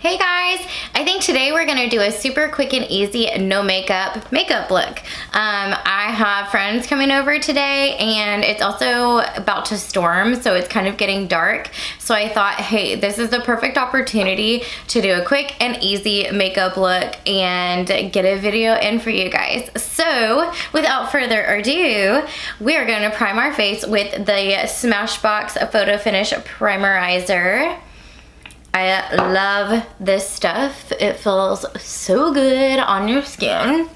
Hey guys, I think today we're gonna do a super quick and easy no makeup look. I have friends coming over today and it's also about to storm, so it's kind of getting dark. So I thought, hey, this is the perfect opportunity to do a quick and easy makeup look and get a video in for you guys. So without further ado, we are gonna prime our face with the Smashbox Photo Finish Primerizer. I love this stuff. It feels so good on your skin.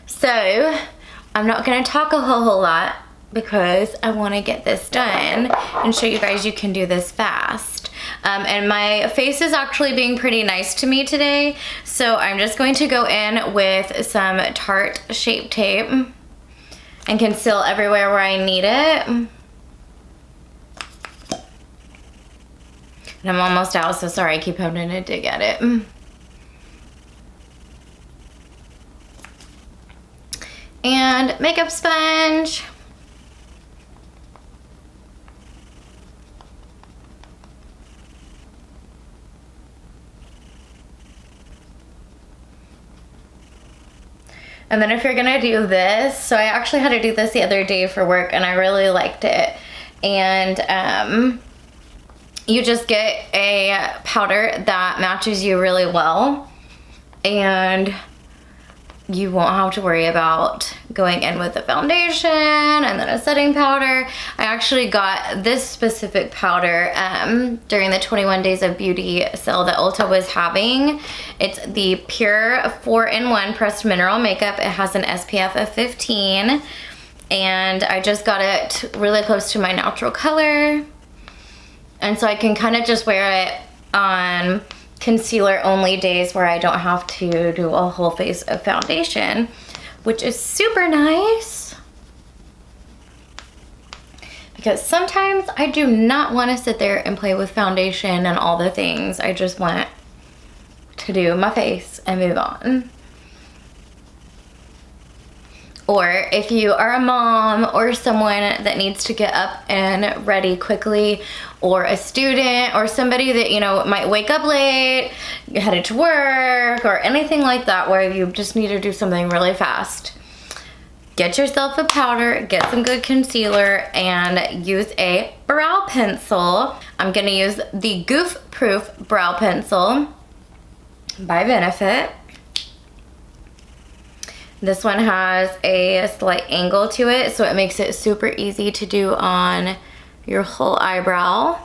So I'm not gonna talk a whole lot because I wanna get this done and show you guys you can do this fast. And my face is actually being pretty nice to me today, so I'm just going to go in with some Tarte Shape Tape and conceal everywhere where I need it. And I'm almost out, so sorry, I keep having to dig at it. And makeup sponge. And then if you're gonna do this, so I actually had to do this the other day for work and I really liked it. And you just get a powder that matches you really well and you won't have to worry about going in with a foundation and then a setting powder. I actually got this specific powder during the 21 Days of Beauty sale that Ulta was having. It's the Pure 4-in-1 Pressed Mineral Makeup. It has an SPF of 15 and I just got it really close to my natural color. And so I can kind of just wear it on concealer only days where I don't have to do a whole face of foundation, which is super nice. Because sometimes I do not want to sit there and play with foundation and all the things. I just want to do my face and move on. Or if you are a mom or someone that needs to get up and ready quickly, or a student or somebody that, you know, might wake up late, headed to work, or anything like that where you just need to do something really fast, get yourself a powder, get some good concealer, and use a brow pencil. I'm gonna use the Goof Proof Brow Pencil by Benefit. This one has a slight angle to it, so it makes it super easy to do on your whole eyebrow.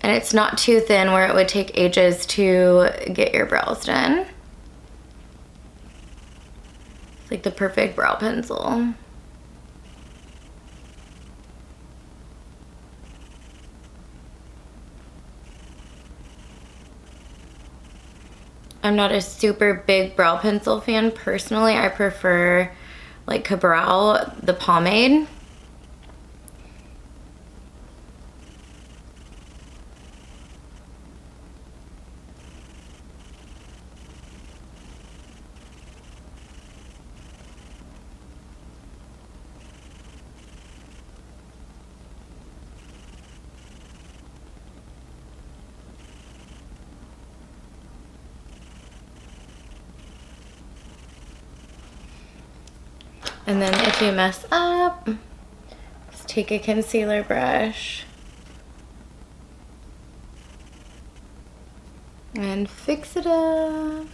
And it's not too thin where it would take ages to get your brows done. It's like the perfect brow pencil. I'm not a super big brow pencil fan personally. I prefer like Cabral, the pomade. And then if you mess up, just take a concealer brush and fix it up.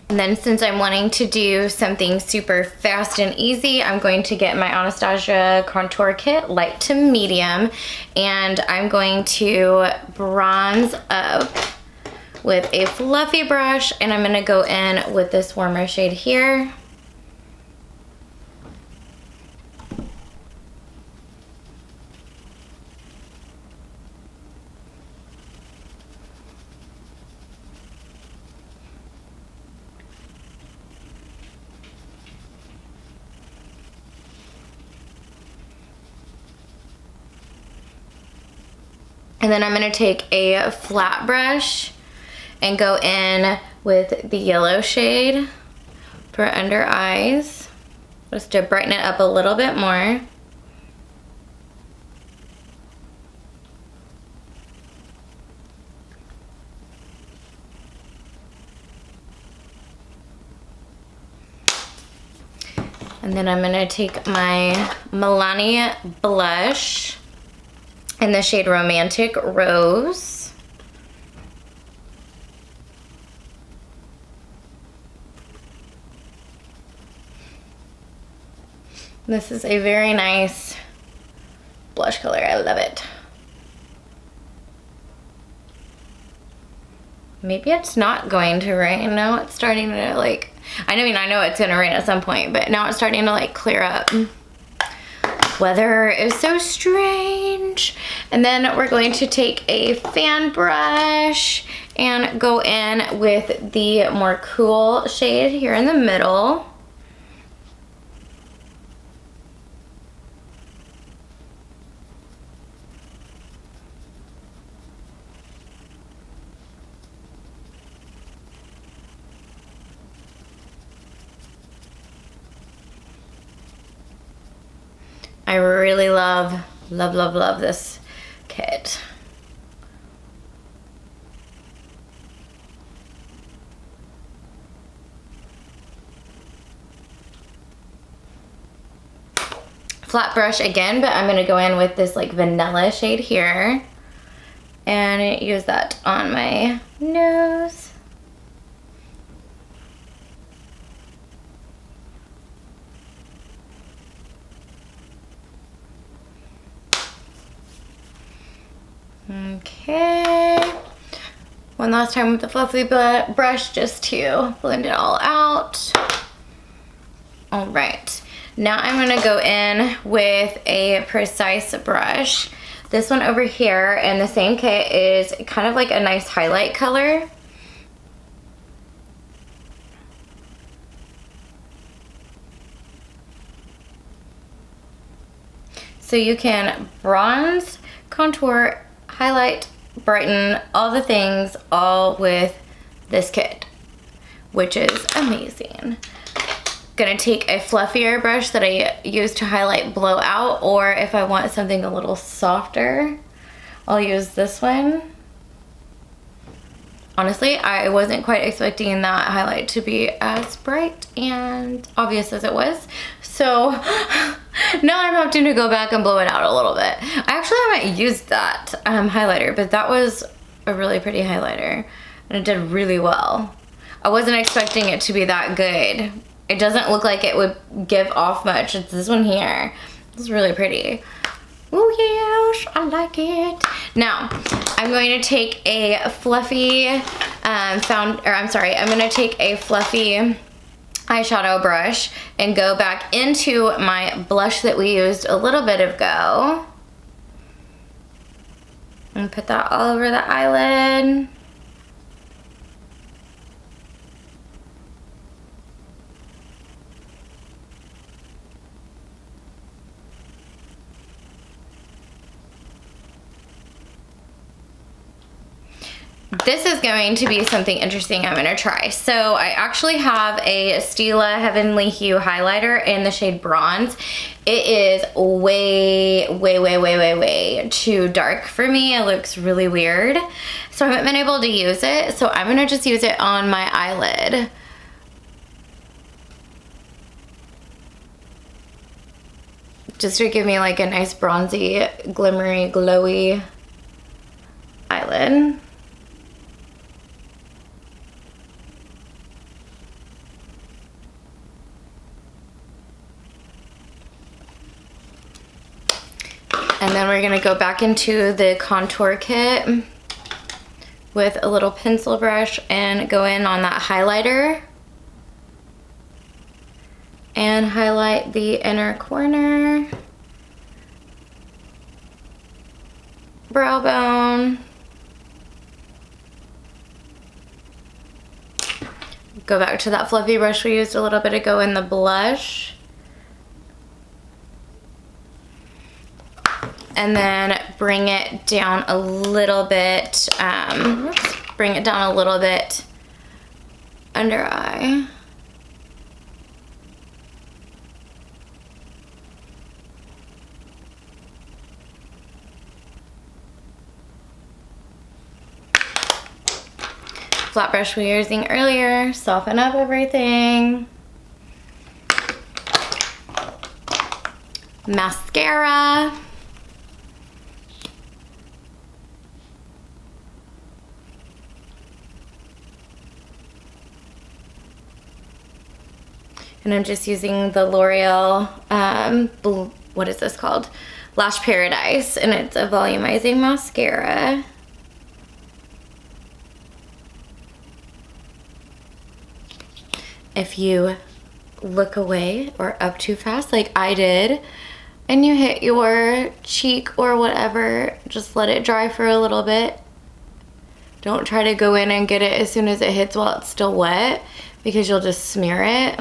And then since I'm wanting to do something super fast and easy, I'm going to get my Anastasia Contour Kit Light to Medium, and I'm going to bronze up with a fluffy brush, and I'm gonna go in with this warmer shade here. And then I'm gonna take a flat brush and go in with the yellow shade for under eyes, just to brighten it up a little bit more. And then I'm gonna take my Milani blush in the shade Romantic Rose. This is a very nice blush color, I love it. Maybe it's not going to rain. Now it's starting to like, I mean, I know it's gonna rain at some point, but now it's starting to like clear up. Weather is so strange. And then we're going to take a fan brush and go in with the more cool shade here in the middle. I really love this kit. Flat brush again, but I'm gonna go in with this like vanilla shade here and use that on my nose. Okay, one last time with the fluffy brush just to blend it all out. All right, now I'm gonna go in with a precise brush. This one over here in the same kit is kind of like a nice highlight color. So you can bronze, contour, highlight, brighten, all the things, all with this kit, which is amazing. Gonna take a fluffier brush that I use to highlight blow out, or if I want something a little softer, I'll use this one. Honestly, I wasn't quite expecting that highlight to be as bright and obvious as it was. So now I'm having to go back and blow it out a little bit. I actually haven't used that highlighter, but that was a really pretty highlighter and it did really well. I wasn't expecting it to be that good. It doesn't look like it would give off much. It's this one here. It's really pretty. Oh yes, I like it. Now, I'm going to take a fluffy I'm gonna take a fluffy eyeshadow brush and go back into my blush that we used a little bit ago. And put that all over the eyelid. This is going to be something interesting I'm gonna try. So I actually have a Stila Heavenly Hue highlighter in the shade Bronze. It is way too dark for me. It looks really weird. So I haven't been able to use it. So I'm gonna just use it on my eyelid. Just to give me like a nice bronzy, glimmery, glowy eyelid. And then we're gonna go back into the contour kit with a little pencil brush and go in on that highlighter and highlight the inner corner, brow bone. Go back to that fluffy brush we used a little bit ago in the blush. And then bring it down a little bit, bring it down a little bit under eye. flat brush we were using earlier, soften up everything. Mascara. And I'm just using the L'Oreal, what is this called? Lash Paradise, and it's a volumizing mascara. If you look away or up too fast like I did, and you hit your cheek or whatever, just let it dry for a little bit. Don't try to go in and get it as soon as it hits while it's still wet, because you'll just smear it.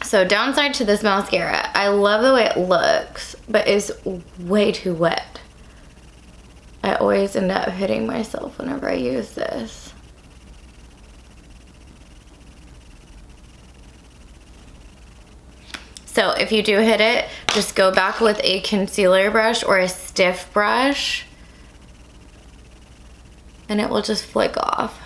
So downside to this mascara, I love the way it looks, but it's way too wet. I always end up hitting myself whenever I use this. So if you do hit it, just go back with a concealer brush or a stiff brush, and it will just flick off.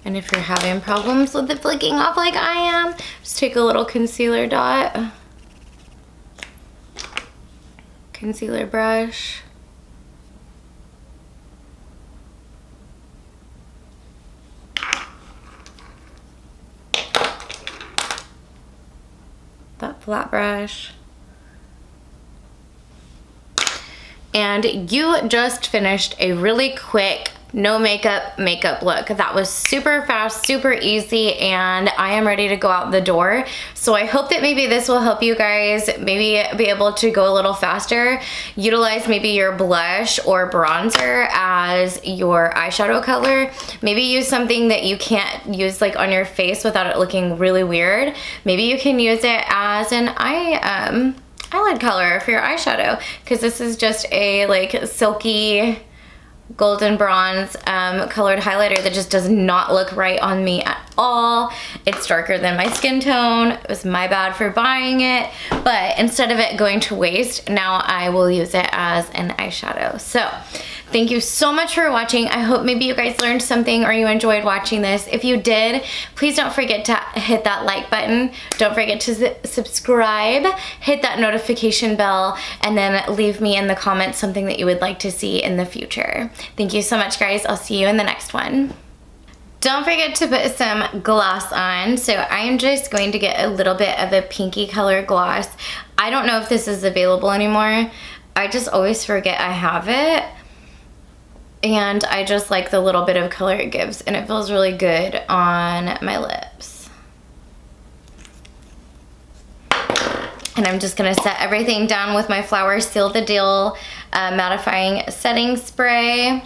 And if you're having problems with it flicking off like I am, just take a little concealer dot, concealer brush, that flat brush, and you just finished a really quick no makeup look. That was super fast, super easy, and I am ready to go out the door. So I hope that maybe this will help you guys maybe be able to go a little faster. Utilize maybe your blush or bronzer as your eyeshadow color. Maybe use something that you can't use like on your face without it looking really weird. Maybe you can use it as an eyelid color for your eyeshadow, because this is just a like silky golden bronze colored highlighter that just does not look right on me at all. It's darker than my skin tone. It was my bad for buying it, but instead of it going to waste, now I will use it as an eyeshadow. So thank you so much for watching. I hope maybe you guys learned something or you enjoyed watching this. If you did, please don't forget to hit that like button. Don't forget to subscribe, hit that notification bell, and then leave me in the comments something that you would like to see in the future. Thank you so much, guys. I'll see you in the next one. Don't forget to put some gloss on. So I am just going to get a little bit of a pinky color gloss. I don't know if this is available anymore. I just always forget I have it. And I just like the little bit of color it gives, and it feels really good on my lips. And I'm just gonna set everything down with my Flower Seal the Deal mattifying setting spray.